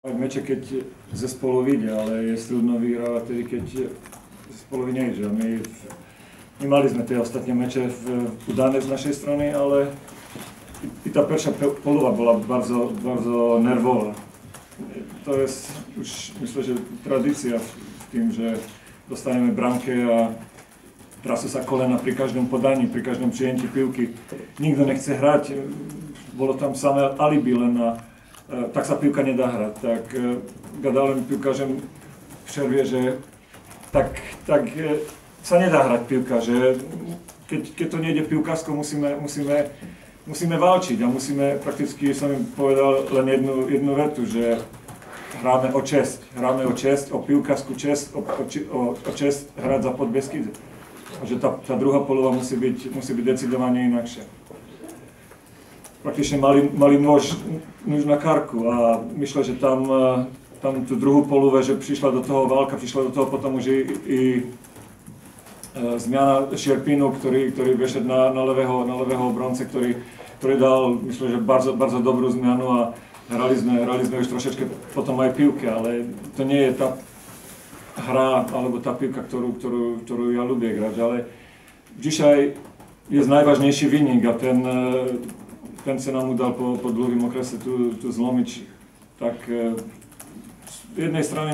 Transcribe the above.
Meče, keď ze spolu vidia, ale je trudno vyhrávať tedy, keď spolu nejde. My mali sme tie ostatné meče udané z našej strany, ale i tá prvá polova bola bardzo nervová. To je už, myslím, že tradícia v tým, že dostaneme branke a trasú sa kolena pri každom podaní, pri každom přijentí pivky. Nikto nechce hrať, bolo tam samé alibi, len tak sa pivka nedá hrať. Tak gadałem piłkarzem v przerwie, že tak sa nedá hrať pivka, že keď to nejde pivkarsko, musíme válčiť a musíme, prakticky som im povedal len jednu vetu, že hráme o čest, o pivkarskú čest, o čest hrať za Podbeskydze. A že tá druhá polova musí byť decidovane inakšia. Praktične mali nôž na karku a myslel, že tam tú druhú polovu, že prišla do toho válka, prišla do toho potom už i zmiana Šerpínu, ktorý vešet na levého obronce, ktorý dal, myslím, že bardzo dobrú zmianu a hrali sme už trošečke potom aj pivke, ale to nie je tá hra alebo tá pivka, ktorú ja ľubie grať, ale dzisiaj jest najważniejszy wynik, a ten sa nám udal po dlhým okrese tu zlomiť, tak z jednej strany